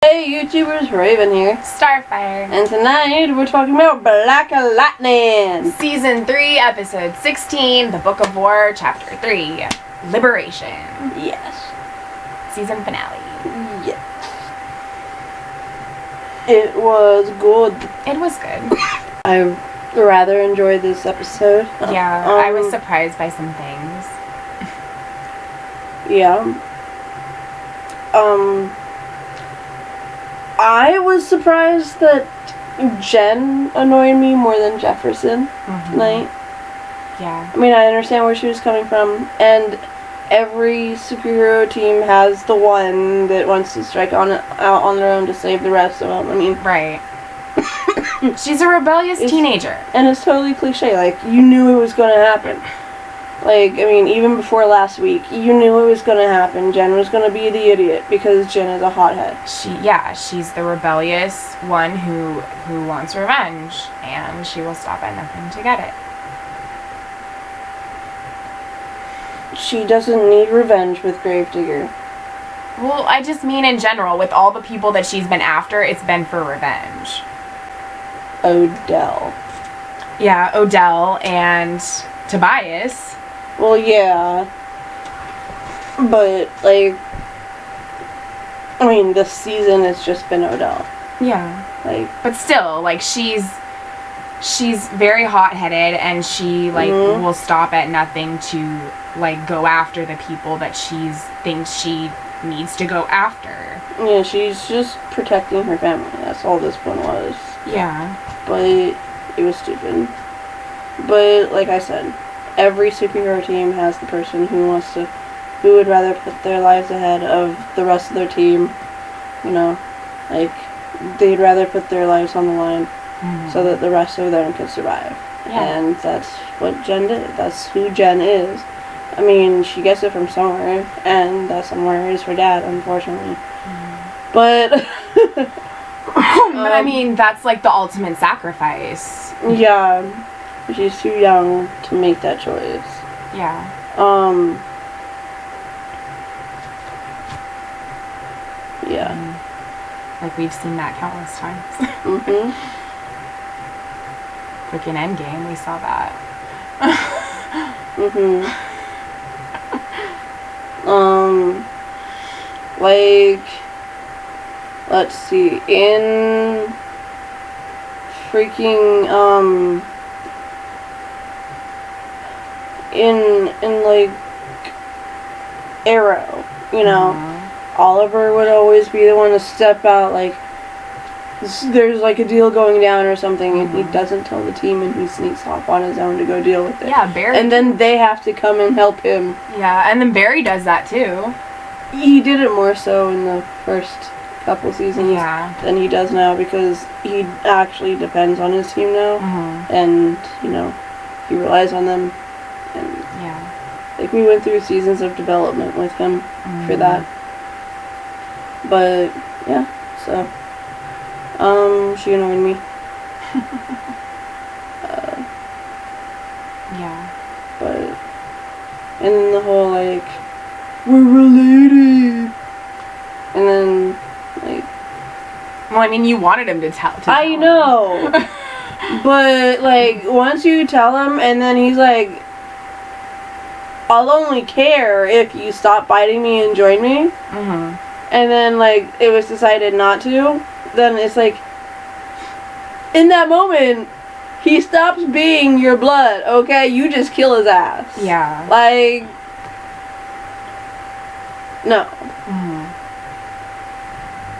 Hey YouTubers, Raven here. Starfire. And tonight we're talking about Black Lightning. Season 3, Episode 16, The Book of War, Chapter 3, Liberation. Yes. Season finale. Yes. It was good. It was good. I rather enjoyed this episode. Yeah, I was surprised by some things. Yeah. I was surprised that Jen annoyed me more than Jefferson tonight. Yeah. I mean, I understand where she was coming from, and every superhero team has the one that wants to strike out on their own to save the rest of them. I mean, Right. She's a rebellious teenager. And it's totally cliche. Like, you knew it was going to happen. Like, I mean, even before last week, you knew it was going to happen. Jen was going to be the idiot because Jen is a hothead. She's the rebellious one who wants revenge, and she will stop at nothing to get it. She doesn't need revenge with Gravedigger. Well, I just mean in general, with all the people that she's been after, it's been for revenge. Odell. Yeah, Odell and Tobias. Well, yeah. But, like, I mean, this season it's just been Odell. Yeah. Like, but still, like, she's very hot-headed, and she, like, will stop at nothing to, like, go after the people that thinks she needs to go after. Yeah, she's just protecting her family. That's all this one was. Yeah. But it was stupid. But, like I said, every superhero team has the person who would rather put their lives ahead of the rest of their team. You know, like, they'd rather put their lives on the line so that the rest of them could survive. Yeah. And that's what Jen did. That's who Jen is. I mean, she gets it from somewhere, and that somewhere is her dad, unfortunately. But but I mean, that's like the ultimate sacrifice. Yeah, she's too young to make that choice. Yeah. Yeah. Like, we've seen that countless times. Freaking Endgame, we saw that. Like, let's see, in freaking, in like, Arrow, you know, Oliver would always be the one to step out, like, there's like a deal going down or something, and he doesn't tell the team, and he sneaks off on his own to go deal with it. Yeah, Barry. And then they have to come and help him. Yeah, and then Barry does that too. He did it more so in the first couple seasons than he does now, because he actually depends on his team now, and, you know, he relies on them, and like, we went through seasons of development with him for that. But yeah, so she annoyed me. But, and then the whole, like, we're related, and then, like, well, I mean, you wanted him to tell I know. But, like, once you tell him, and then he's like, I'll only care if you stop biting me and join me. And then, like, it was decided not to. Then it's like, in that moment, he stops being your blood, okay? You just kill his ass. Yeah. Like, no.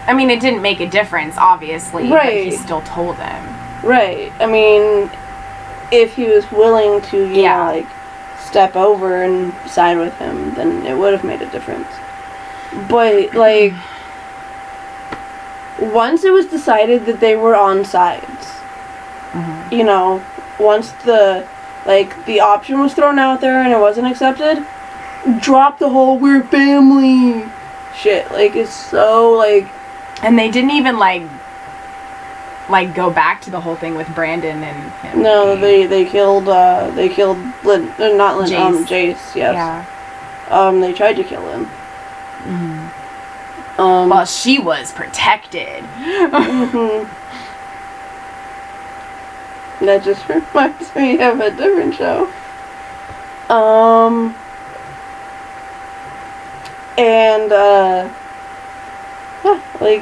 I mean, it didn't make a difference, obviously. Right. But he still told him. Right. I mean, if he was willing to, you know, like, step over and side with him, then it would have made a difference. But, like, once it was decided that they were on sides, you know, once the option was thrown out there and it wasn't accepted, drop the whole "we're family" shit. Like, it's so, like... And they didn't even, like, go back to the whole thing with Brandon and him. No, they killed Lynn, not Lynn, Jace, yes. Yeah. They tried to kill him. Well, she was protected. That just reminds me of a different show. And yeah, like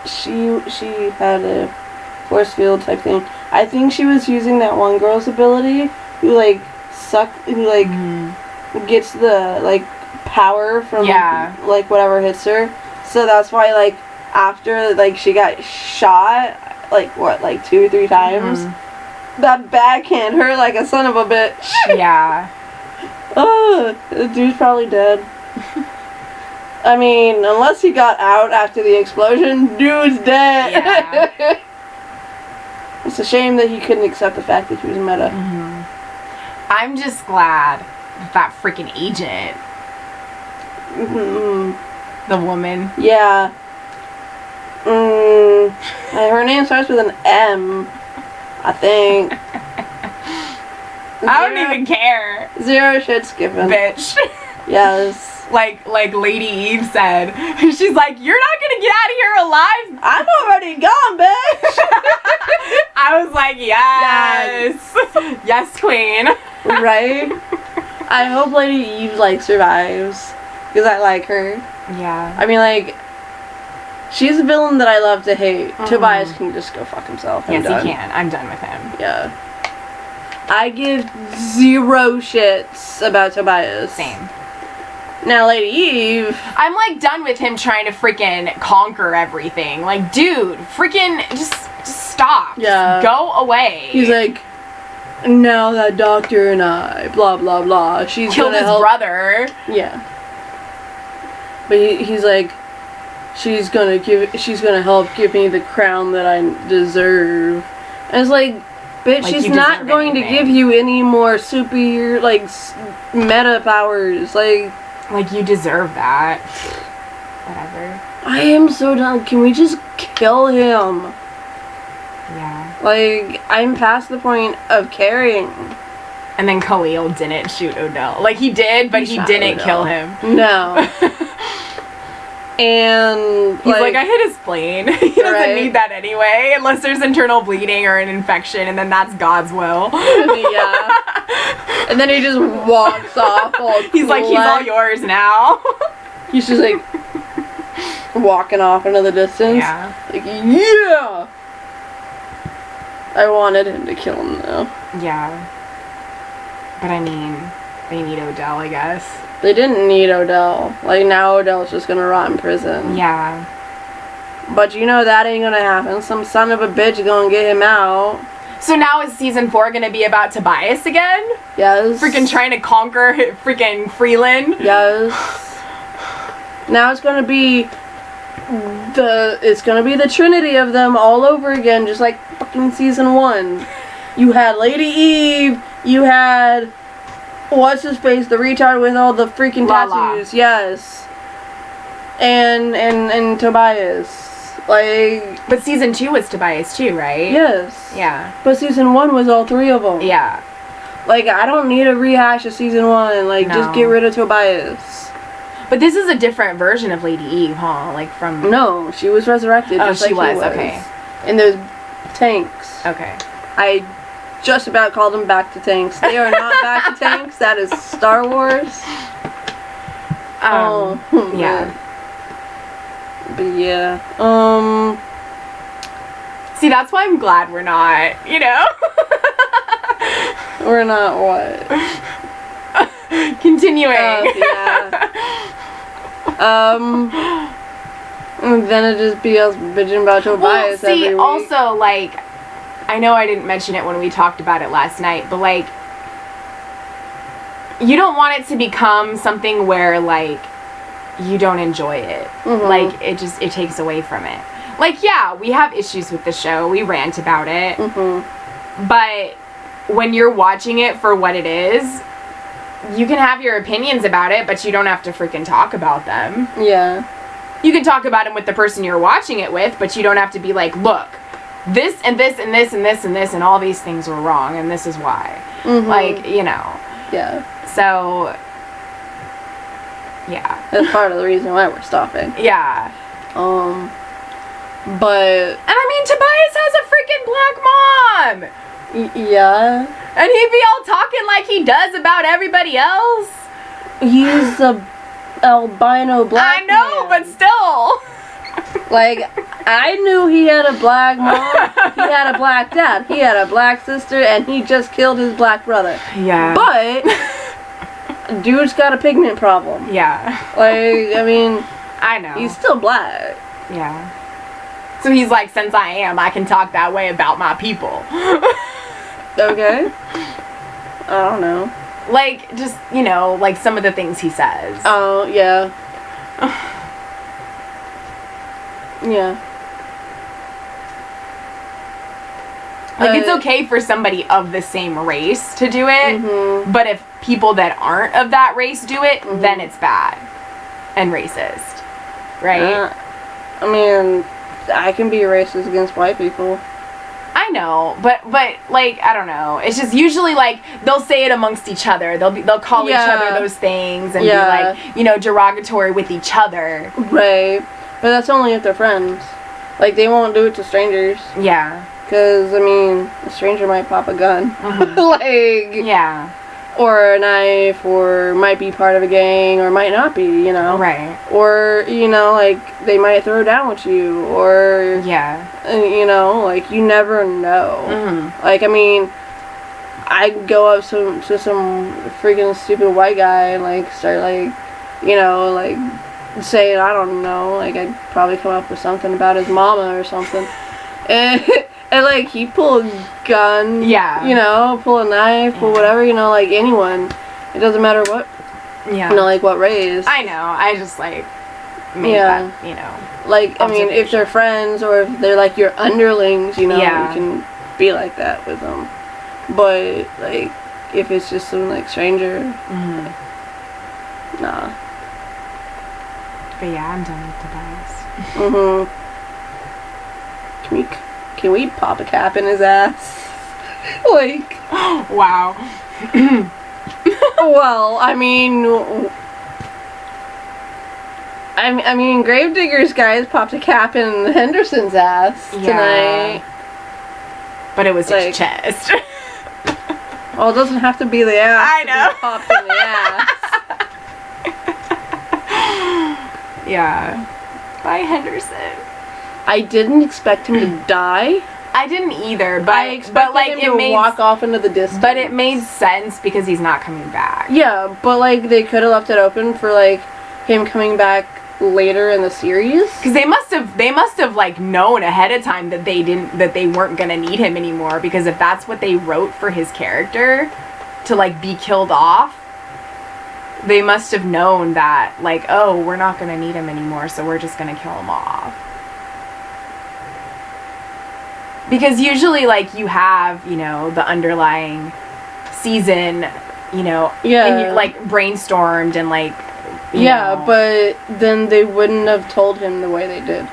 she had a force field type thing. I think she was using that one girl's ability who like gets the like power from like whatever hits her. So that's why like after like she got shot like 2 or 3 times, that backhand hurt like a son of a bitch. Yeah. Oh, the dude's probably dead. I mean, unless he got out after the explosion, dude's dead. Yeah. It's a shame that he couldn't accept the fact that he was meta. I'm just glad that freaking agent, the woman. Yeah. Her name starts with an M, I think. I don't even care. 0 shit's given. Bitch. Yes. Like Lady Eve said. She's like, you're not gonna get out of here alive. I'm already gone, bitch. I was like, yes. Yes, queen. Right? I hope Lady Eve, like, survives. Because I like her. Yeah. I mean, like, she's a villain that I love to hate. Tobias can just go fuck himself. Yes, he can. I'm done with him. Yeah. I give 0 shits about Tobias. Same. Now, Lady Eve... I'm, like, done with him trying to freaking conquer everything. Like, dude, freaking just stop. Yeah. Just go away. He's like, now that doctor and I, blah, blah, blah. She's killed gonna his help. brother. Yeah. But he's like, she's gonna help give me the crown that I deserve. And it's like, bitch, Like, she's you not deserve going to anything. give you any more super, like, meta powers. Like, you deserve that. Whatever. I am so done. Can we just kill him? Yeah. Like, I'm past the point of caring. And then Khalil didn't shoot Odell. Like, he did, but he shot didn't Odell. kill him. No. And, He's like, I hit his plane. He doesn't Right. need that anyway, unless there's internal bleeding or an infection, and then that's God's will. yeah. And then he just walks off all He's like, he's all collect- yours now. He's just like walking off into the distance. Yeah. Like, yeah! I wanted him to kill him though. Yeah. But I mean, they need Odell, I guess. They didn't need Odell. Like, now Odell's just gonna rot in prison. Yeah. But you know that ain't gonna happen. Some son of a bitch gonna get him out. So now is season 4 gonna be about Tobias again? Yes. Freaking trying to conquer freaking Freeland? Yes. Now it's gonna be the trinity of them all over again, just like fucking season 1. You had Lady Eve, you had what's his face, the retard with all the freaking Lala. tattoos, yes. And Tobias. Like, But season 2 was Tobias too, right? yes. Yeah. But season 1 was all 3 of them. Yeah. Like, I don't need a rehash of season 1. Like, just No. get rid of Tobias. But this is a different version of Lady Eve, huh? Like from... No, she was resurrected. Oh, just she like he was, okay. And those tanks. Okay. I just about called them back to tanks. They are not back to tanks. That is Star Wars. Yeah. But yeah. See, that's why I'm glad we're not, you know? We're not what? Continuing. Yeah. And then it just be us bitching about Tobias Well, see, every week. also, like, I know I didn't mention it when we talked about it last night, but, like, you don't want it to become something where, like, you don't enjoy it. Like, it takes away from it. Like, yeah, we have issues with the show. We rant about it. But when you're watching it for what it is, you can have your opinions about it, but you don't have to freaking talk about them. Yeah. You can talk about them with the person you're watching it with, but you don't have to be like, look, this and this and this and this and this and all these things were wrong, and this is why. Like, you know. Yeah. So, yeah. That's part of the reason why we're stopping. Yeah. But And I mean, Tobias has a freaking black mom! yeah. And he'd be all talking like he does about everybody else. He's a albino black I know, man. but still. Like, I knew he had a black mom, he had a black dad, he had a black sister, and he just killed his black brother. Yeah. But, dude's got a pigment problem. Yeah. Like, I mean, I know. he's still black. Yeah. So he's like, since I can talk that way about my people. Okay. I don't know. Like, just, you know, like some of the things he says. Oh, yeah. Yeah. Like, it's okay for somebody of the same race to do it, but if people that aren't of that race do it, then it's bad and racist. Right? I mean, I can be racist against white people. I know, but like, I don't know. It's just usually like they'll say it amongst each other. They'll call each other those things and be like, you know, derogatory with each other. Right. But that's only if they're friends. Like, they won't do it to strangers. Yeah. Because, I mean, a stranger might pop a gun. Like, yeah. Or a knife, or might be part of a gang, or might not be, you know? Right. Or, you know, like, they might throw down with you, or... Yeah. You know, like, you never know. Like, I mean, I go up to some freaking stupid white guy and, like, start, like, you know, like, saying, I don't know, like, I'd probably come up with something about his mama or something. And like, he pull a gun. Yeah. You know, pull a knife, pull whatever, you know, like, anyone. It doesn't matter what, Yeah. you know, like, what race. I know. I just, like, made that, you know. Like, I mean, if they're friends or if they're, like, your underlings, you know, you can be like that with them. But, like, if it's just some, like, stranger, nah. But yeah, I'm done with Tobias. Can we pop a cap in his ass? Like... Wow. Well, I mean... I mean, Gravediggers guys popped a cap in Henderson's ass tonight. But it was like, his chest. Well, it doesn't have to be the ass. I know. To be popped in the ass. Yeah. Bye, Henderson. I didn't expect him to die. I didn't either, but I expected like him to walk off into the distance. But it made sense because he's not coming back. Yeah, but like they could have left it open for like him coming back later in the series. Because they must have like known ahead of time that they weren't gonna need him anymore. Because if that's what they wrote for his character to like be killed off, they must have known that like, oh, we're not gonna need him anymore, so we're just gonna kill him off. Because usually, like, you have, you know, the underlying season, you know, and you, like, brainstormed and, like, you know. But then they wouldn't have told him the way they did.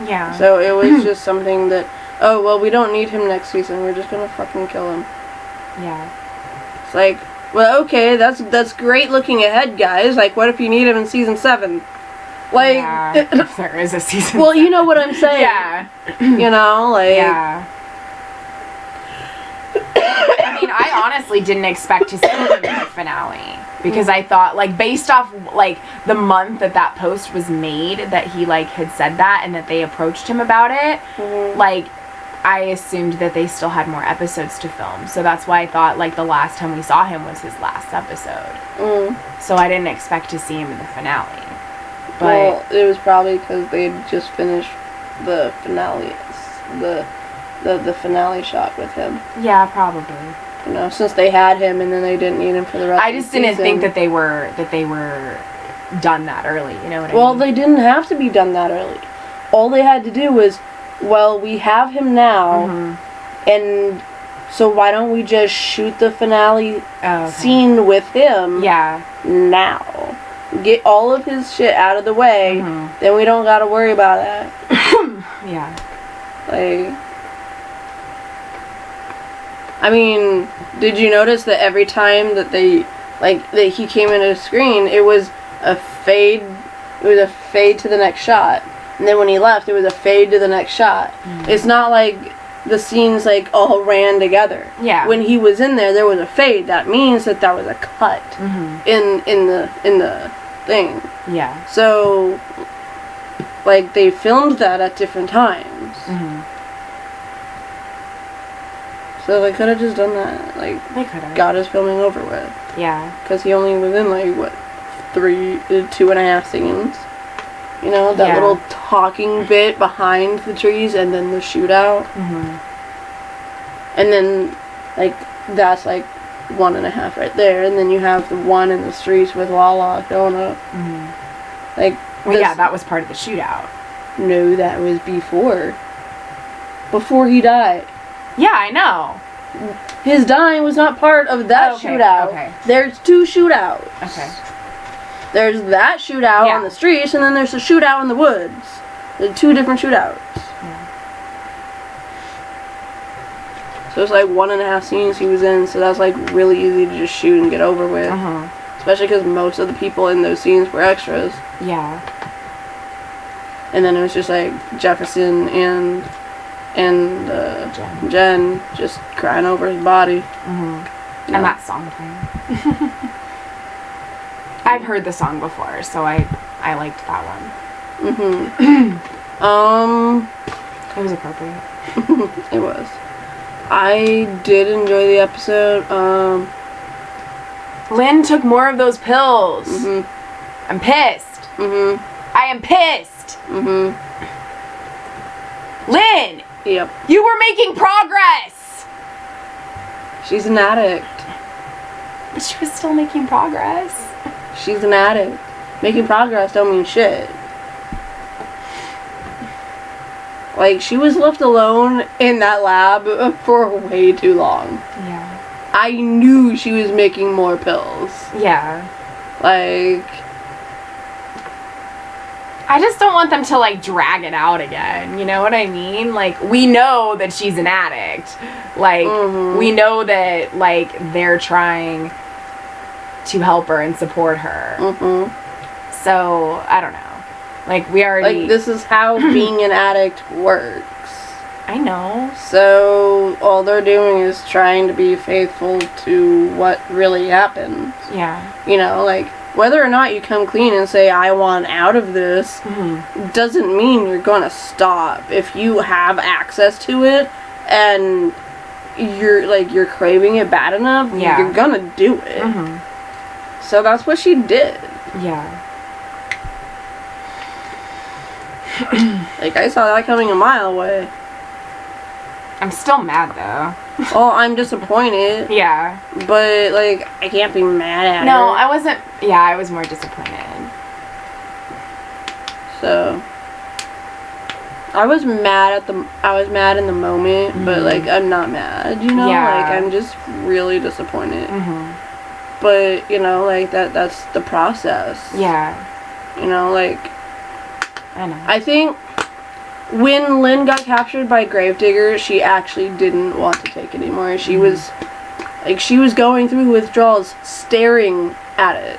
Yeah. So it was just something that, oh, well, we don't need him next season. We're just gonna fucking kill him. Yeah. It's like, well, okay, that's great looking ahead, guys. Like, what if you need him in season 7? Like, yeah, if there is a season. Well, you know what I'm saying. Yeah. You know, like. Yeah. I mean, I honestly didn't expect to see him in the finale because I thought, like, based off like the month that post was made, that he like had said that and that they approached him about it, like, I assumed that they still had more episodes to film. So that's why I thought like the last time we saw him was his last episode. So I didn't expect to see him in the finale. But well, it was probably because they had just finished the finale, the finale shot with him. Yeah, probably. You know, since they had him and then they didn't need him for the rest of the season. I just didn't think that they were done that early, you know what I mean? Well, they didn't have to be done that early. All they had to do was, well, we have him now, and so why don't we just shoot the finale scene with him now? Get all of his shit out of the way, then we don't gotta worry about that. Yeah. Like, I mean, did you notice that every time that he came into the screen, it was a fade, it was a fade to the next shot. And then when he left, it was a fade to the next shot. It's not like the scenes like all ran together. Yeah. When he was in there was a fade. That means that was a cut in the thing. Yeah. So like they filmed that at different times. So they could have just done that. Like they could have got his filming over with. Yeah. Because he only was in like what 2.5 scenes. You know, that little talking bit behind the trees and then the shootout. And then, like, that's like 1.5 right there. And then you have the one in the streets with Lala going up. Like, well, yeah, that was part of the shootout. No, that was before. Before he died. Yeah, I know. His dying was not part of that shootout. Okay. There's 2 shootouts. Okay. There's that shootout on the streets, and then there's a shootout in the woods. There's 2 different shootouts. Yeah. So it's like 1.5 scenes he was in, so that's like really easy to just shoot and get over with. Especially because most of the people in those scenes were extras. Yeah. And then it was just like Jefferson and Jen just crying over his body. And that song playing. I've heard the song before, so I liked that one. It was appropriate. It was. I did enjoy the episode. Lynn took more of those pills. I'm pissed. I am pissed. Lynn! Yep. You were making progress! She's an addict. But she was still making progress. She's an addict. Making progress don't mean shit. Like, she was left alone in that lab for way too long. Yeah. I knew she was making more pills. Yeah. Like... I just don't want them to, like, drag it out again. You know what I mean? Like, we know that she's an addict. Like, we know that, like, they're trying to help her and support her. So, I don't know. Like, we already... Like, this is how being an addict works. I know. So, all they're doing is trying to be faithful to what really happened. Yeah. You know, like, whether or not you come clean and say, I want out of this, doesn't mean you're gonna stop. If you have access to it, and you're craving it bad enough, you're gonna do it. So that's what she did. Yeah. Like, I saw that coming a mile away. I'm still mad, though. Oh, I'm disappointed. Yeah. But, like, I can't be mad at her. No, I wasn't... Yeah, I was more disappointed. So... I was mad in the moment, but, like, I'm not mad, you know? Yeah. Like, I'm just really disappointed. But, you know, like, that's the process. Yeah. You know, like... I know. I think... When Lynn got captured by Gravedigger, she actually didn't want to take it anymore. She was, like, she was going through withdrawals, staring at it,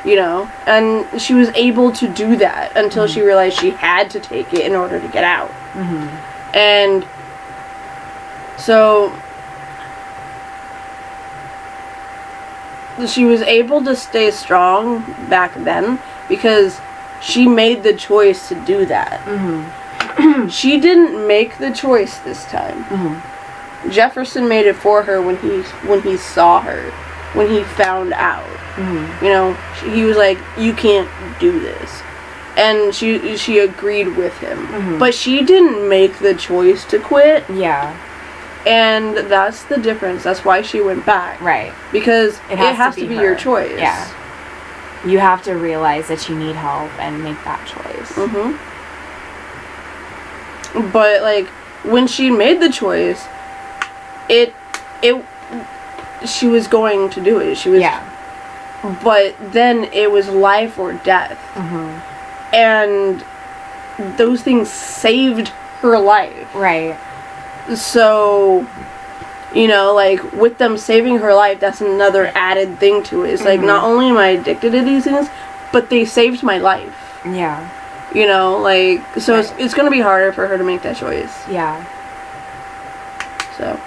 you know? And she was able to do that until she realized she had to take it in order to get out. And so, she was able to stay strong back then because she made the choice to do that. She didn't make the choice this time. Jefferson made it for her when he saw her, when he found out. You know, he was like, "You can't do this," and she agreed with him. But she didn't make the choice to quit. Yeah. And that's the difference. That's why she went back. Right. Because it has to be her. your choice. Yeah. You have to realize that you need help and make that choice. But, like, when she made the choice, she was going to do it. She was... Yeah. But then it was life or death. And those things saved her life. Right. So, you know, like, with them saving her life, that's another added thing to it. It's like, not only am I addicted to these things, but they saved my life. Yeah. You know, like, so Right. it's going to be harder for her to make that choice. Yeah. So,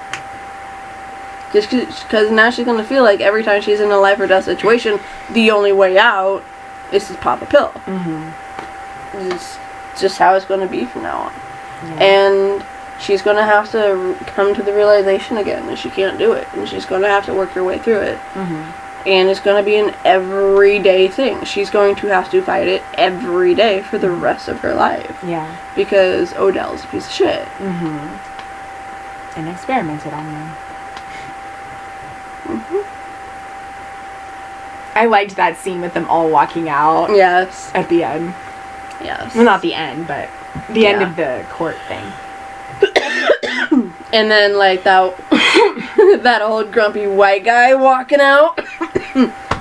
just because now she's going to feel like every time she's in a life or death situation, the only way out is to pop a pill. Mm-hmm. It's just how it's going to be from now on. Yeah. And she's going to have to come to the realization again that she can't do it. And she's going to have to work her way through it. Mm-hmm. And it's going to be an everyday thing. She's going to have to fight it every day for the rest of her life. Yeah. Because Odell's a piece of shit. Mm-hmm. And experimented on them. Mm-hmm. I liked that scene with them all walking out Yes. at the end. Yes. Well, not the end, but the end of the court thing. And then, like, that that old grumpy white guy walking out.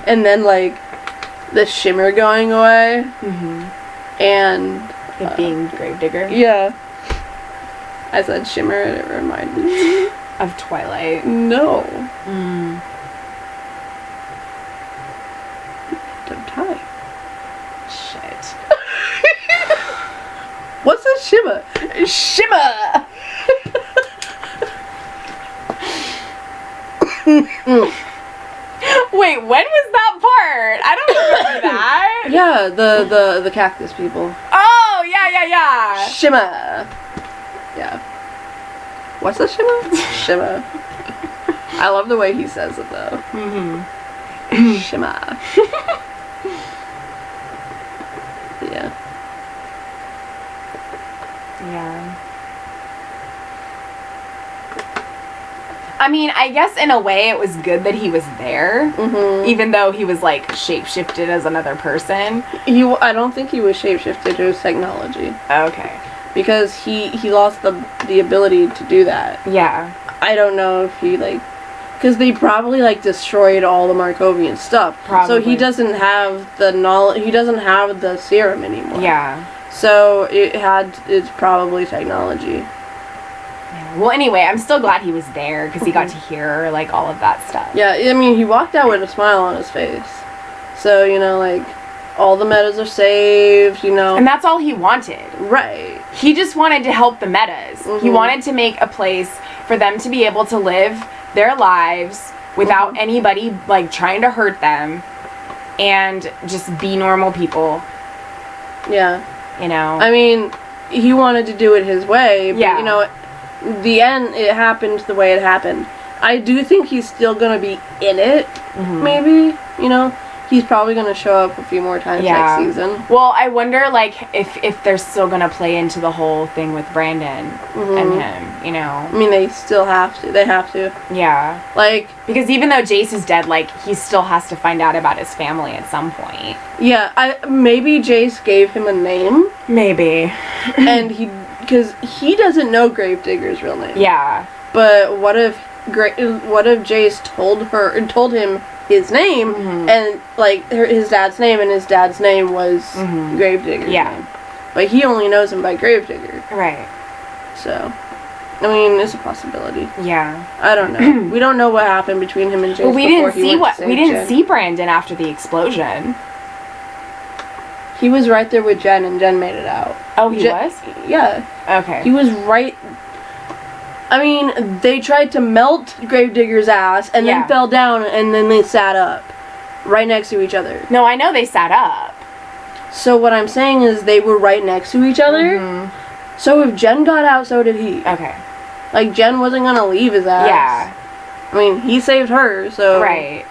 And then, like, the shimmer going away. Mm-hmm. And... It being Gravedigger. yeah. I said shimmer and it reminded me. Of Twilight. No. Mm. Don't tie. Shit. What's a shimmer? Shimmer! Wait, when was that part? I don't remember that. Yeah, the cactus people. Oh, yeah. Shimmer. Yeah. What's a shimmer? Shimmer. I love the way he says it though. Mm-hmm. Shimmer. Yeah. Yeah. I mean, I guess in a way it was good that he was there, even though he was like shapeshifted as another person. I don't think he was shapeshifted. It was technology Okay. because he lost the ability to do that. Yeah. I don't know if he like, because they probably like destroyed all the Markovian stuff. Probably. So he doesn't have the knowledge. He doesn't have the serum anymore. Yeah. So it's probably technology. Yeah. Well, anyway, I'm still glad he was there because he got to hear like all of that stuff. Yeah, I mean, he walked out with a smile on his face. So, you know, like, all the metas are saved, you know. And that's all he wanted. Right. He just wanted to help the metas. He wanted to make a place for them to be able to live their lives without anybody like trying to hurt them and just be normal people, Yeah. you know. I mean, he wanted to do it his way, but, Yeah. you know, the end, it happened the way it happened. I do think he's still going to be in it, maybe, you know. He's probably going to show up a few more times next season. Well, I wonder, like, if they're still going to play into the whole thing with Brandon and him, you know. I mean, they still have to. They have to. Yeah. Like... Because even though Jace is dead, like, he still has to find out about his family at some point. Yeah, maybe Jace gave him a name. Maybe. And because he doesn't know Gravedigger's real name. Yeah. But what if Jace told him his name and like his dad's name, and his dad's name was Gravedigger's name. But he only knows him by Gravedigger. Right. So, I mean, it's a possibility. Yeah. I don't know. We don't know what happened between him and Jace. Well, we before didn't he see went to we save didn't Jen. see Brandon after the explosion. He was right there with Jen, and Jen made it out. Oh, he was? Yeah. Okay. He was right. I mean, they tried to melt Gravedigger's ass and then fell down, and then they sat up right next to each other. No, I know they sat up. So what I'm saying is they were right next to each other. So if Jen got out, so did he. Okay. Like, Jen wasn't gonna leave his ass. Yeah. I mean, he saved her, so... Right.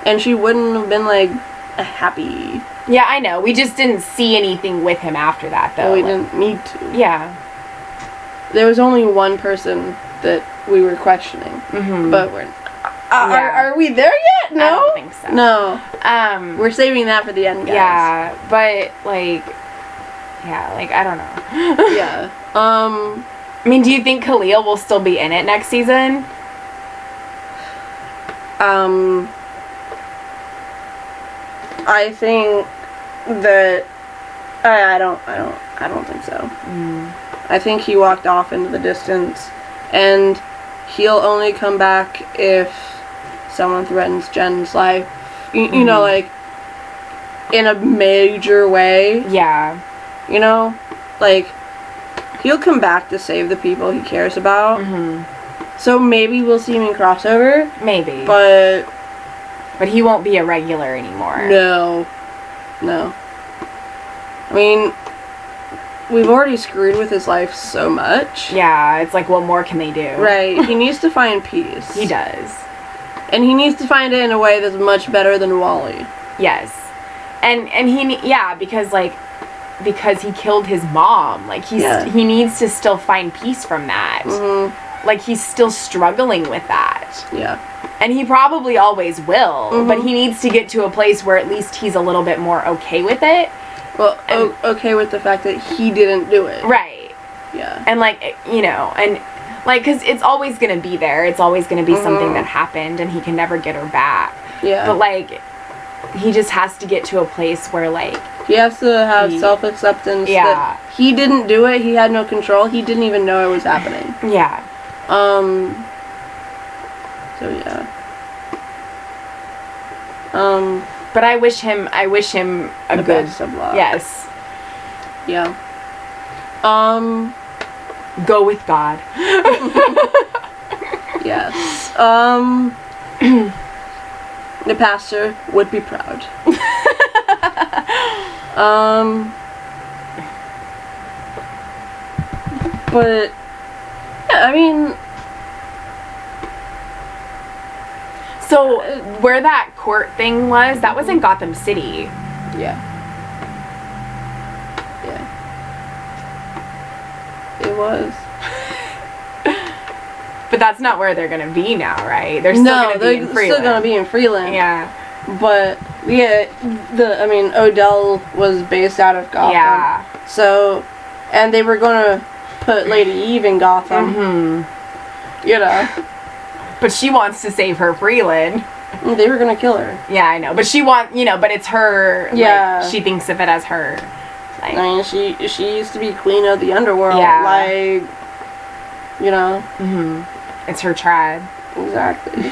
And she wouldn't have been, like, happy. Yeah, I know. We just didn't see anything with him after that, though. Well, we Like, didn't need to. Yeah. There was only one person that we were questioning. But we're... Are we there yet? No? I don't think so. No. We're saving that for the end, guys. Yeah, but, like... Yeah, like, I don't know. Yeah. I mean, do you think Khalil will still be in it next season? I think that I don't think so. I think he walked off into the distance, and he'll only come back if someone threatens Jen's life. You know, like in a major way. Yeah. You know? Like, he'll come back to save the people he cares about. So maybe we'll see him in crossover. Maybe. But he won't be a regular anymore. No. I mean, we've already screwed with his life so much. Yeah, it's like, what more can they do? Right. He needs to find peace. He does. And he needs to find it in a way that's much better than Wally. Yes. And because he killed his mom. Like, he needs to still find peace from that. Like, he's still struggling with that. Yeah. And he probably always will, but he needs to get to a place where at least he's a little bit more okay with it. Well, okay with the fact that he didn't do it. Right. Yeah. And, like, you know, and, like, because it's always going to be there. It's always going to be something that happened, and he can never get her back. Yeah. But, like, he just has to get to a place where, like... He has to have self-acceptance that he didn't do it, he had no control, he didn't even know it was happening. Yeah. So, yeah. But I wish him a the good... best of luck. Yes. Yeah. Go with God. Yes. The pastor would be proud. But yeah, I mean, so where that court thing was, that was in Gotham City. Yeah. It was. But that's not where they're gonna be now, right? They're still gonna be in Freeland. They're still gonna be in Freeland. Yeah. But yeah, Odell was based out of Gotham. Yeah. So, and they were gonna put Lady Eve in Gotham. You know. But she wants to save her Freeland. They were gonna kill her. Yeah, I know. But but it's her. Yeah. Like, she thinks of it as her. Like, I mean, she used to be queen of the underworld. Yeah. Like, you know. It's her tribe. Exactly.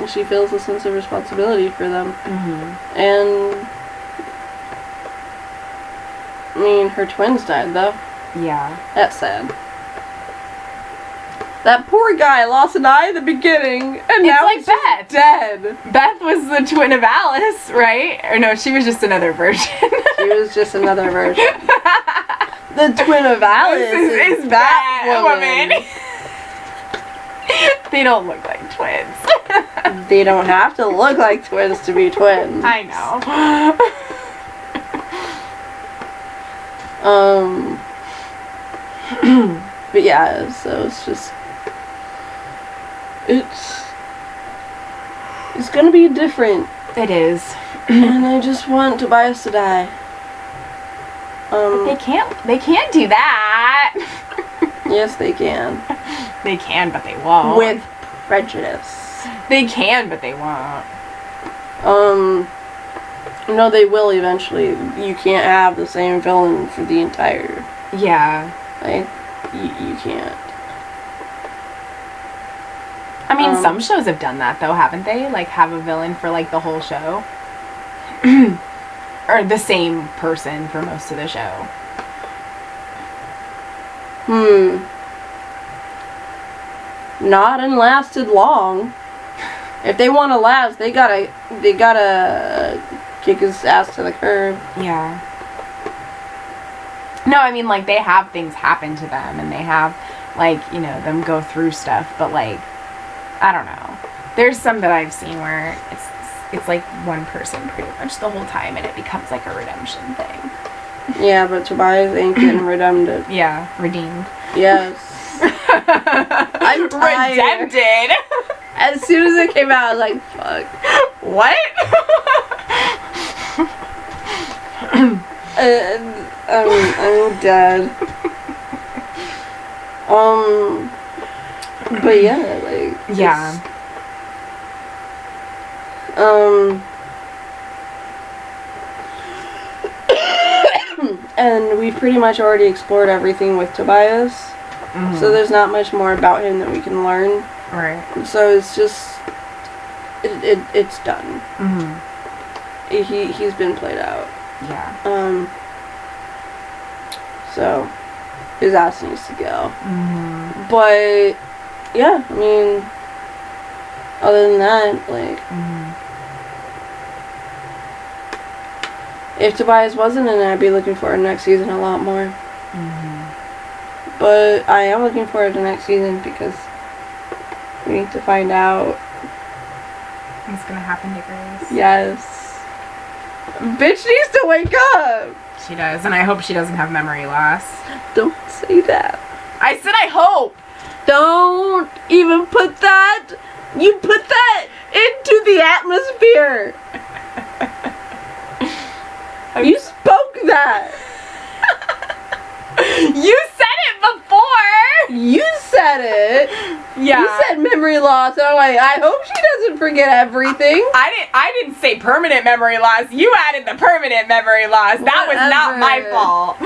She feels a sense of responsibility for them. And I mean, her twins died though. Yeah. That's sad. That poor guy lost an eye at the beginning, and now like he's just Beth. dead. Beth was the twin of Alice, right? Or no, she was just another version. She was just another version. The twin of Alice is Batwoman. They don't look like twins. They don't have to look like twins to be twins. I know. But yeah, so it's just... It's gonna be different. It is. And I just want Tobias to die. But they can't do that. Yes, they can. They can, but they won't. With prejudice. They can, but they won't. No, they will eventually. You can't have the same villain for the entire... Yeah. Like, you can't. I mean, some shows have done that, though, haven't they? Like, have a villain for, like, the whole show. Or the same person for most of the show. Not and lasted long. If they want to last, they gotta kick his ass to the curb. Yeah. No, I mean, like, they have things happen to them, and they have, like, you know, them go through stuff, but, like, I don't know. There's some that I've seen where it's like one person pretty much the whole time, and it becomes like a redemption thing. Yeah, but Tobias ain't getting redeemed. Yeah, redeemed. Yes. I'm tired. Redempted. As soon as it came out, I was like, fuck. What? I'm dead. But yeah, like... Yeah. And we've pretty much already explored everything with Tobias. So there's not much more about him that we can learn. Right. So it's just... it's done. He's been played out. Yeah. So his ass needs to go. But yeah, I mean, other than that, like, if Tobias wasn't in it, I'd be looking forward to next season a lot more. But I am looking forward to next season because we need to find out What's gonna happen to Grace? Yes. Bitch needs to wake up. She does, and I hope she doesn't have memory loss. Don't say that. I said I hope. Don't even put that. You put that into the atmosphere. You spoke that. You said it before. You said it. Yeah. You said memory loss. And I'm like, I hope she doesn't forget everything. I didn't say permanent memory loss. You added the permanent memory loss. That was not my fault.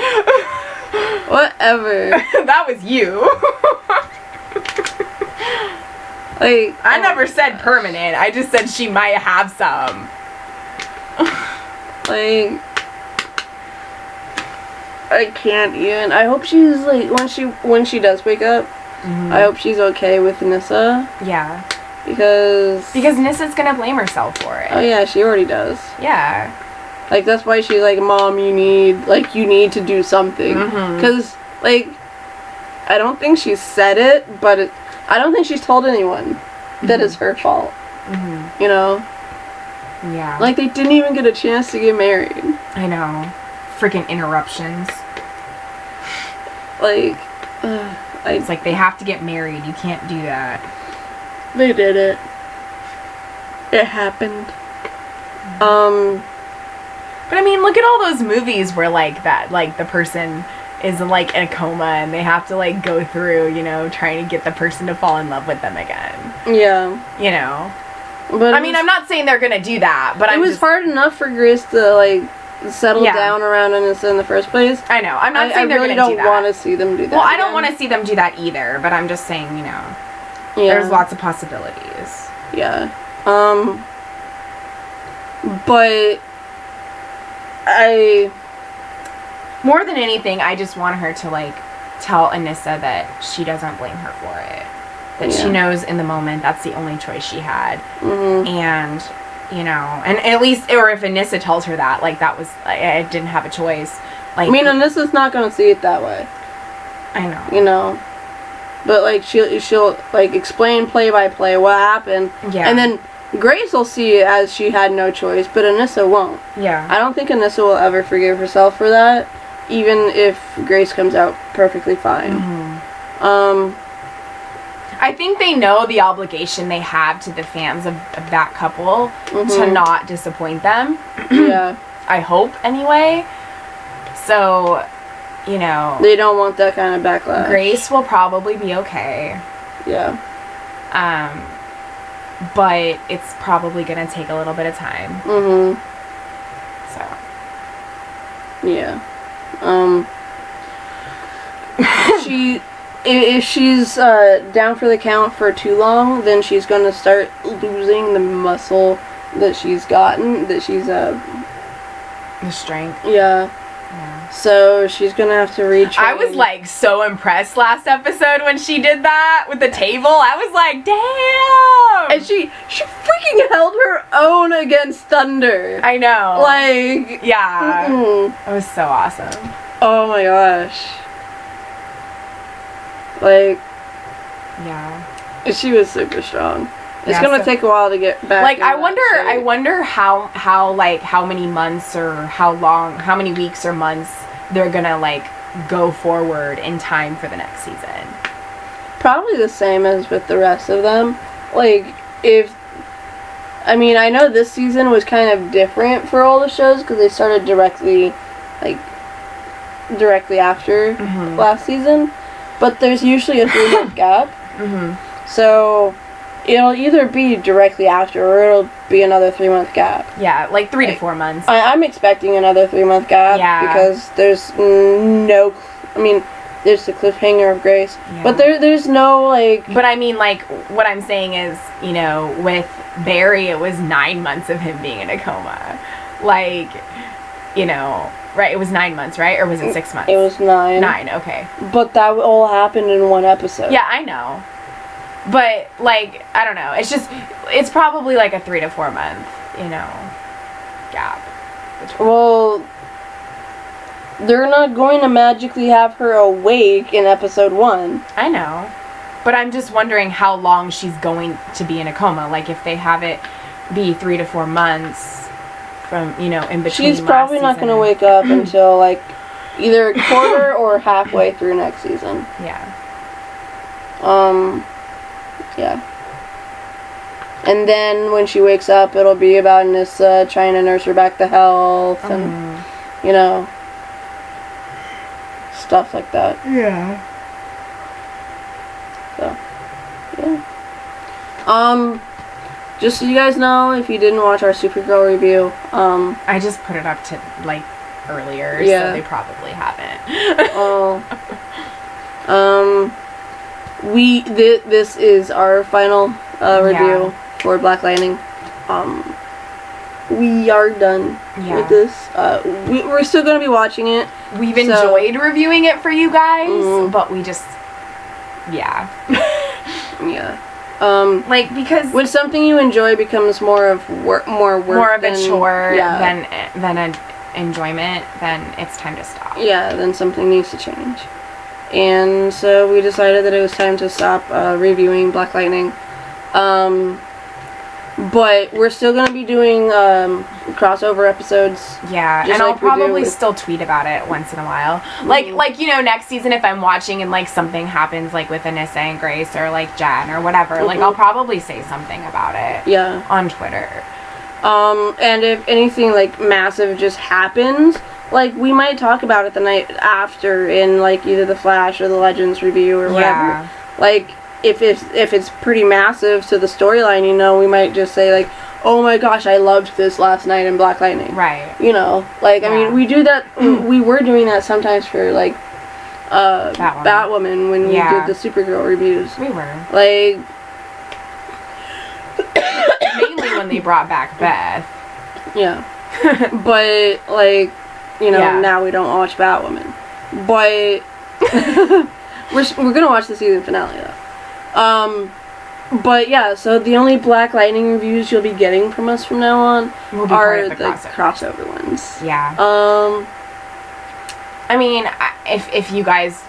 Whatever. That was you. Like, I never said permanent. I just said she might have some. Like, I can't even. I hope she's like when she does wake up. I hope she's okay with Nissa. Yeah. Because Nissa's gonna blame herself for it. Oh yeah, she already does. Yeah. Like that's why she's like, Mom, you need to do something. Because like, I don't think she said it, but I don't think she's told anyone that it's her fault. You know. Yeah. Like they didn't even get a chance to get married. I know. Freaking interruptions. Like, it's like they have to get married. You can't do that. They did it. It happened. But I mean, look at all those movies where like that, like the person is like in a coma and they have to like go through, you know, trying to get the person to fall in love with them again. Yeah. You know. But I mean, I'm not saying they're gonna do that, but it was hard enough for Grace to like settle down around Anissa in the first place. I know. I'm not saying they're really gonna do that. I don't want to see them do that. Well, I don't want to see them do that either. But I'm just saying, you know, there's lots of possibilities. Yeah. But more than anything, I just want her to like tell Anissa that she doesn't blame her for it. That she knows in the moment that's the only choice she had. And, you know, and at least, or if Anissa tells her that, like, that was, I didn't have a choice. Like, I mean, Anissa's not going to see it that way. I know. You know? But, like, she'll like, explain play by play what happened. Yeah. And then Grace will see it as she had no choice, but Anissa won't. Yeah. I don't think Anissa will ever forgive herself for that, even if Grace comes out perfectly fine. I think they know the obligation they have to the fans of that couple to not disappoint them. Yeah. I hope, anyway. So, you know. They don't want that kind of backlash. Grace will probably be okay. Yeah. But it's probably going to take a little bit of time. So. Yeah. If she's down for the count for too long, then she's gonna start losing the muscle that she's gotten. The strength. Yeah. So she's gonna have to retrain. I was like so impressed last episode when she did that with the table. I was like, damn. And she freaking held her own against Thunder. I know. Like, yeah. It was so awesome. Oh my gosh. Like, yeah, she was super strong. It's gonna take a while to get back. Like, I wonder how many months or how many weeks or months they're gonna like go forward in time for the next season. Probably the same as with the rest of them. Like, I know this season was kind of different for all the shows because they started directly after last season. But there's usually a 3-month gap. So it'll either be directly after or it'll be another 3-month gap. Yeah, like 3 to 4 months. I'm expecting another 3-month gap. Yeah. Because there's there's the cliffhanger of Grace. Yeah. But there's no, like... But I mean, like, what I'm saying is, you know, with Barry, it was 9 months of him being in a coma. Like, you know, right? It was 9 months, right? Or was it 6 months? It was 9. 9, okay. But that all happened in one episode. Yeah, I know. But, like, I don't know. It's just, it's probably like a 3 to 4 month, you know, gap. Well, they're not going to magically have her awake in episode 1. I know. But I'm just wondering how long she's going to be in a coma. Like, if they have it be 3 to 4 months from, you know, in between. She's probably not going to wake up until, like, either a quarter or halfway through next season. Yeah. Yeah. And then when she wakes up, it'll be about Nyssa trying to nurse her back to health and, you know, stuff like that. Yeah. So, yeah. Just so you guys know, if you didn't watch our Supergirl review, I just put it up to, like, earlier, Yeah. so they probably haven't. This is our final review for Black Lightning. We are done with this. We're still going to be watching it. We've enjoyed reviewing it for you guys, but we just, yeah. Yeah. Like, because when something you enjoy becomes more of work more of than, a chore yeah. than an enjoyment, then it's time to stop. Yeah, then something needs to change. And so we decided that it was time to stop reviewing Black Lightning. But we're still going to be doing crossover episodes. Yeah, and I'll probably still tweet about it once in a while. Like, you know, next season if I'm watching and, like, something happens, like, with Anissa and Grace or, like, Jen or whatever, like, I'll probably say something about it. Yeah. On Twitter. And if anything, like, massive just happens, like, we might talk about it the night after in, like, either the Flash or the Legends review or whatever. Yeah. Like, if it's pretty massive to the storyline, you know, we might just say, like, oh my gosh, I loved this last night in Black Lightning. Right. You know, like, I mean, we do that, we were doing that sometimes for, like, Batwoman when we did the Supergirl reviews. We were. Like... Mainly when they brought back Beth. Yeah. But, like, you know, now we don't watch Batwoman. But... we're gonna watch the season finale, though. But yeah, so the only Black Lightning reviews you'll be getting from us from now on are the crossover ones. Yeah. I mean, if you guys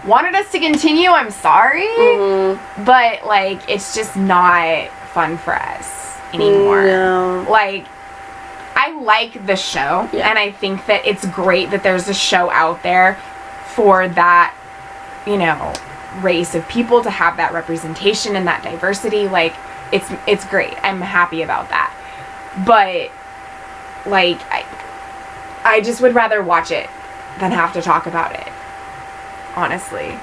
wanted us to continue, I'm sorry, but, like, it's just not fun for us anymore. No. Like, I like the show, and I think that it's great that there's a show out there for that, you know, race of people to have that representation and that diversity. Like, it's great. I'm happy about that. But, like, I just would rather watch it than have to talk about it. Honestly.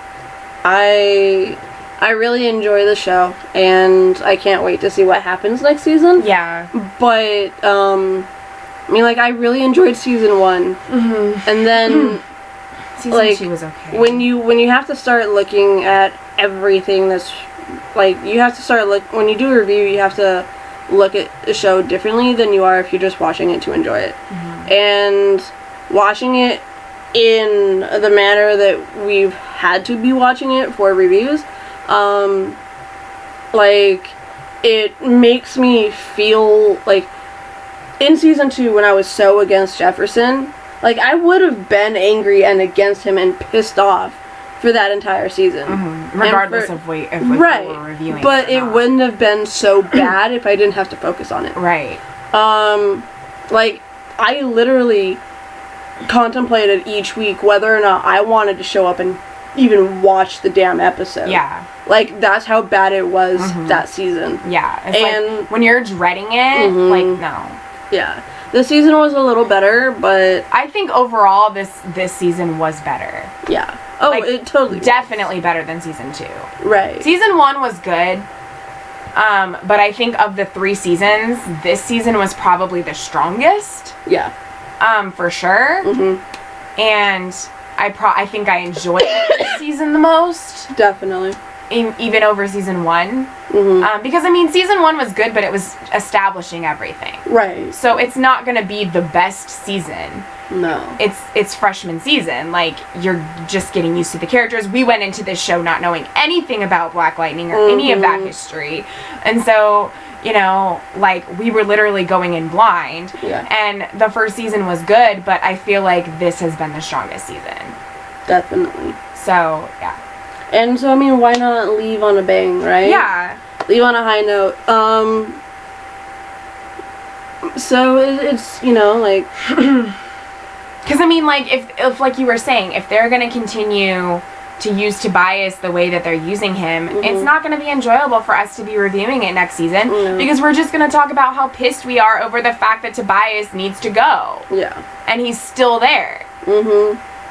I really enjoy the show, and I can't wait to see what happens next season. Yeah. But, I mean, like, I really enjoyed season 1. And then... Season 2 was okay. When you have to start looking at everything that's, like, you have to start when you do a review, you have to look at the show differently than you are if you're just watching it to enjoy it. And watching it in the manner that we've had to be watching it for reviews, like, it makes me feel like in season 2 when I was so against Jefferson, like, I would have been angry and against him and pissed off for that entire season. Regardless of what you were reviewing. But it wouldn't have been so bad if I didn't have to focus on it. Right. Like, I literally contemplated each week whether or not I wanted to show up and even watch the damn episode. Yeah. Like, that's how bad it was that season. Yeah. It's and like, when you're dreading it, like, no. Yeah. This season was a little better, but... I think overall this season was better. Yeah. Oh, like, it totally definitely better than season 2. Right. Season 1 was good. But I think of the 3 seasons, this season was probably the strongest. Yeah. For sure. And I think I enjoyed this season the most. Definitely. Even over season 1. Because, I mean, season 1 was good, but it was establishing everything. Right. So it's not going to be the best season. No. It's freshman season. Like, you're just getting used to the characters. We went into this show not knowing anything about Black Lightning or any of that history. And so, you know, like, we were literally going in blind. Yeah. And the first season was good, but I feel like this has been the strongest season. Definitely. So, yeah. And so, I mean, why not leave on a bang, right? Yeah. Leave on a high note. So it's, you know, like... Because, I mean, like, if like you were saying, if they're going to continue to use Tobias the way that they're using him, it's not going to be enjoyable for us to be reviewing it next season. Because we're just going to talk about how pissed we are over the fact that Tobias needs to go. Yeah. And he's still there.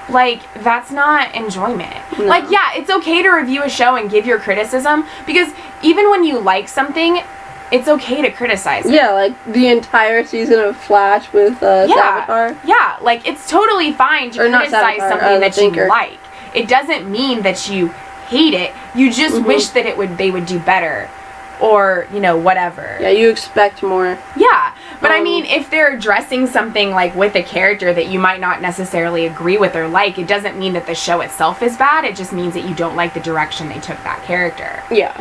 Like, that's not enjoyment. No. Like, yeah, it's okay to review a show and give your criticism, because even when you like something, it's okay to criticize it. Yeah, like the entire season of Flash with Savitar. Yeah, like, it's totally fine to criticize something that you like. It doesn't mean that you hate it. You just wish that they would do better. Or, you know, whatever. Yeah, you expect more. Yeah, but I mean, if they're addressing something, like, with a character that you might not necessarily agree with or like, it doesn't mean that the show itself is bad. It just means that you don't like the direction they took that character. Yeah.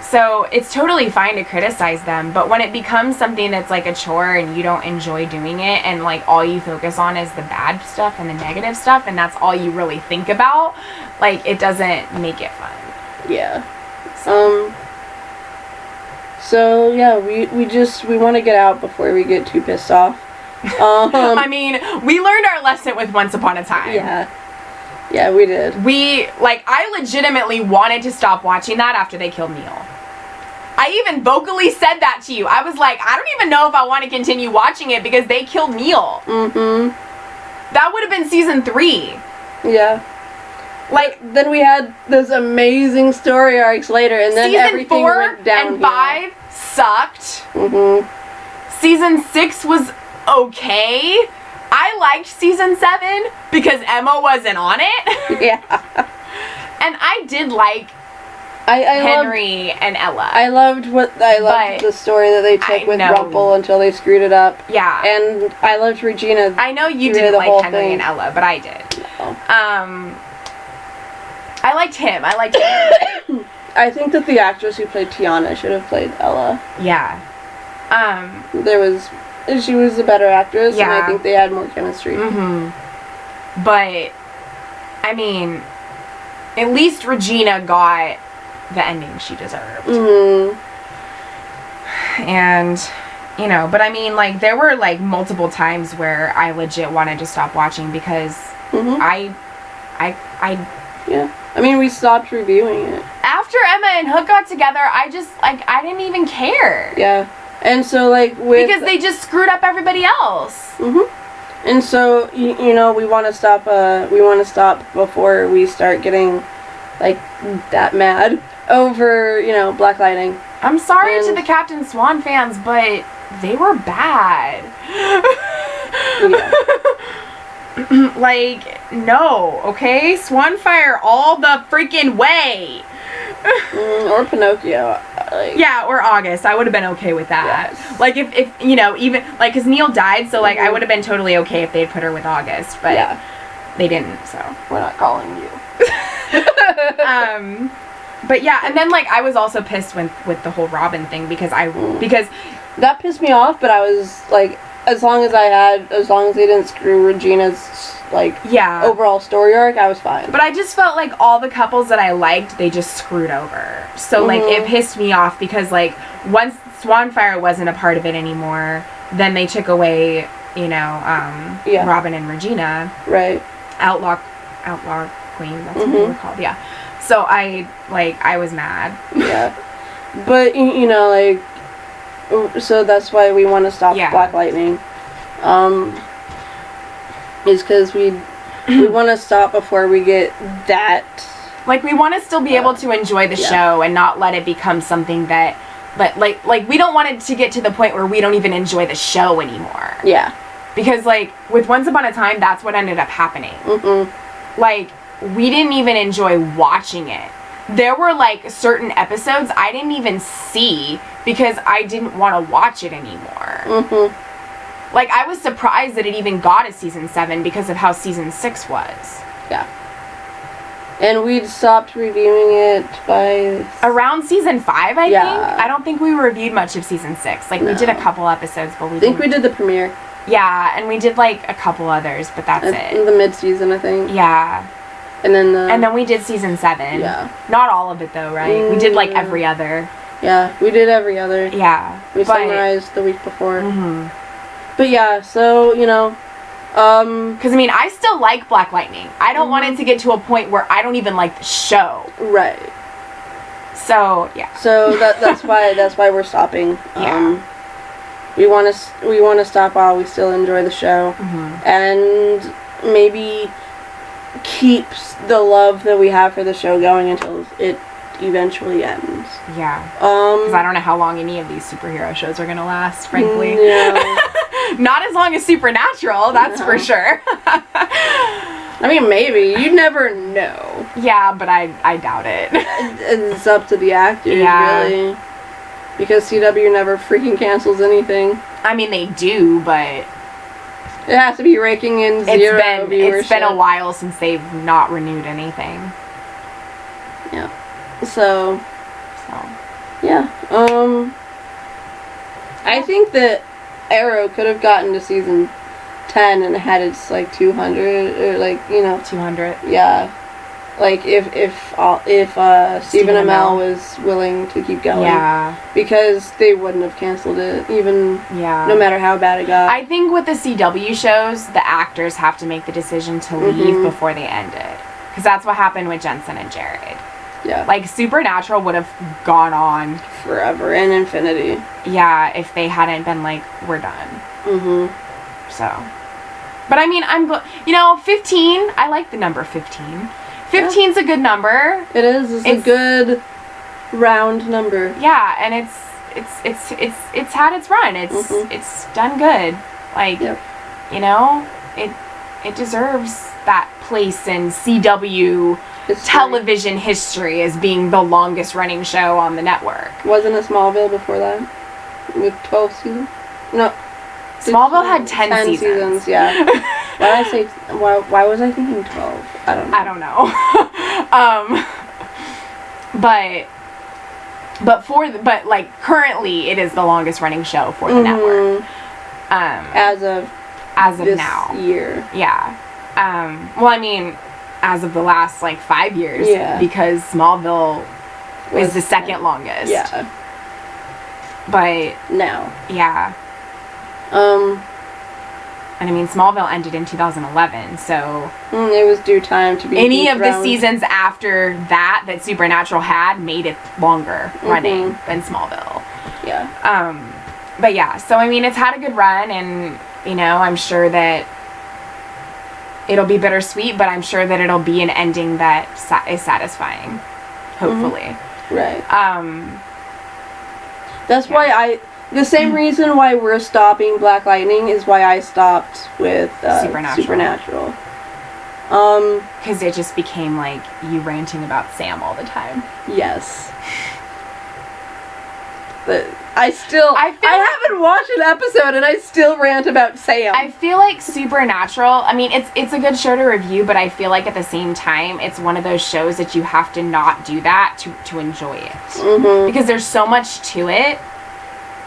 So, it's totally fine to criticize them, but when it becomes something that's, like, a chore and you don't enjoy doing it, and, like, all you focus on is the bad stuff and the negative stuff, and that's all you really think about, like, it doesn't make it fun. Yeah. So, yeah, we want to get out before we get too pissed off. I mean, we learned our lesson with Once Upon a Time. Yeah. Yeah, we did. I legitimately wanted to stop watching that after they killed Neil. I even vocally said that to you. I was like, I don't even know if I want to continue watching it because they killed Neil. That would have been season 3. Yeah. Like, then we had those amazing story arcs later, and then season everything 4 went downhill. and 5 sucked. Season 6 was okay. I liked season 7 because Emma wasn't on it. Yeah. And I did like I Henry and Ella. I loved the story that they took with Rumple until they screwed it up. Yeah. And I loved Regina. I know you didn't like Henry and Ella, but I did. No. I liked him. I think that the actress who played Tiana should have played Ella. Yeah. She was a better actress, yeah. and I think they had more chemistry. But, I mean, at least Regina got the ending she deserved. And, you know, but I mean, like, there were, like, multiple times where I legit wanted to stop watching because Yeah. I mean, we stopped reviewing it. After Emma and Hook got together, I just, like, I didn't even care. Yeah. And so, like, because they just screwed up everybody else. And so, you know, we want to stop before we start getting, like, that mad over, you know, Black Lightning. I'm sorry to the Captain Swan fans, but they were bad. Yeah. Like, no, okay? Swanfire all the freaking way. Or Pinocchio. Yeah, or August. I would have been okay with that. Yes. Like, if you know, even, like, because Neil died, so, like, I would have been totally okay if they'd put her with August, but they didn't, so. We're not calling you. But yeah, and then, like, I was also pissed with the whole Robin thing because because that pissed me off, but I was, like, as long as they didn't screw Regina's, like, overall story arc, I was fine. But I just felt like all the couples that I liked, they just screwed over. So, like, it pissed me off because, like, once Swanfire wasn't a part of it anymore, then they took away, you know, Robin and Regina. Right. Outlaw Queen, that's what they were called, yeah. So I was mad. Yeah. But, you know, like, so that's why we want to stop Black Lightning. Is because we want to stop before we get that. Like, we want to still be able to enjoy the show and not let it become something that, like we don't want it to get to the point where we don't even enjoy the show anymore. Yeah. Because, like, with Once Upon a Time, that's what ended up happening. like, we didn't even enjoy watching it. There were, like, certain episodes I didn't even see because I didn't want to watch it anymore. Mm-hmm. Like, I was surprised that it even got a season 7 because of how season 6 was. Yeah. And we'd stopped reviewing it by... Around season 5, I Yeah. think. I don't think we reviewed much of season 6. Like, we did a couple episodes, but we I think didn't... we did the premiere. Yeah, and we did, like, a couple others, but that's it. The mid-season, I think. Yeah. And then And then we did season 7. Yeah. Not all of it, though, right? We did, like, every other. Yeah, we did every other. Yeah. We summarized the week before. Mm-hmm. But yeah, so, you know... Because, I mean, I still like Black Lightning. I don't want it to get to a point where I don't even like the show. Right. So, yeah. So that's why we're stopping. Yeah. We want to stop while we still enjoy the show, and maybe keep the love that we have for the show going until it eventually ends. Yeah. Because I don't know how long any of these superhero shows are gonna last, frankly. Yeah. Not as long as Supernatural, that's for sure. I mean, maybe. You never know. Yeah, but I doubt it. It's up to the actors, Yeah. really. Because CW never freaking cancels anything. I mean, they do, but It has to be raking in zero viewership. it's been a while since they've not renewed anything. Yeah. So, yeah. I think that Arrow could have gotten to season 10 and had its, like, 200, or, like, you know. 200. Yeah. Like, if Stephen Amell was willing to keep going. Yeah. Because they wouldn't have canceled it, even no matter how bad it got. I think with the CW shows, the actors have to make the decision to leave before they end it. Because that's what happened with Jensen and Jared. Yeah. Like, Supernatural would have gone on forever, and infinity. Yeah, if they hadn't been like, we're done. So. But I mean, 15, I like the number 15. 15's a good number. It is. It's a good round number. Yeah, and it's had its run. It's done good. Like, you know, it deserves that place in CW television history as being the longest running show on the network. Wasn't it Smallville before that? With 12 seasons? No. Smallville had 10 seasons. Yeah. Why was I thinking 12? I don't know. But like currently it is the longest running show for the network. As of this now. Year. Yeah. Well, I mean, as of the last like 5 years. Yeah. Because Smallville is the second longest. Yeah. But now. Yeah. And I mean, Smallville ended in 2011, so... it was due time to be... Any of the seasons after that Supernatural had made it longer running than Smallville. Yeah. But yeah, so I mean, it's had a good run, and, you know, I'm sure that it'll be bittersweet, but I'm sure that it'll be an ending that is satisfying. Hopefully. Right. That's Yeah. why the same reason why we're stopping Black Lightning is why I stopped with Supernatural. Because it just became like you ranting about Sam all the time. Yes. But I haven't watched an episode and I still rant about Sam. I feel like Supernatural, I mean, it's a good show to review, but I feel like at the same time, it's one of those shows that you have to not do that to enjoy it. Because there's so much to it.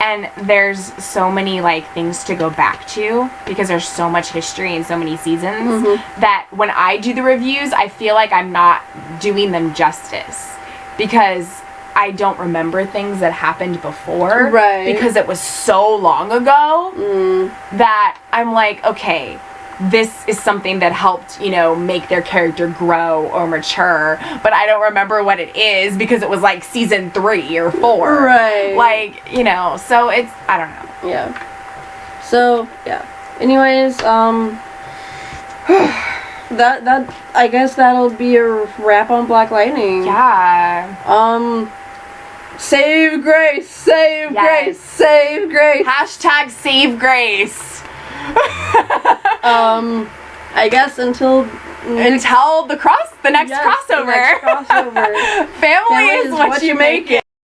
And there's so many, like, things to go back to because there's so much history and so many seasons that when I do the reviews, I feel like I'm not doing them justice because I don't remember things that happened before. Right. Because it was so long ago that I'm like, okay, this is something that helped, you know, make their character grow or mature, but I don't remember what it is because it was like season 3 or 4. Right. Like, you know, so it's, I don't know. Yeah. So, yeah. Anyways, that I guess that'll be a wrap on Black Lightning. Yeah. Save Grace! Save Grace! Save Grace! Hashtag save Grace. I guess until the next yes, crossover. the next crossover. Family is what you make it.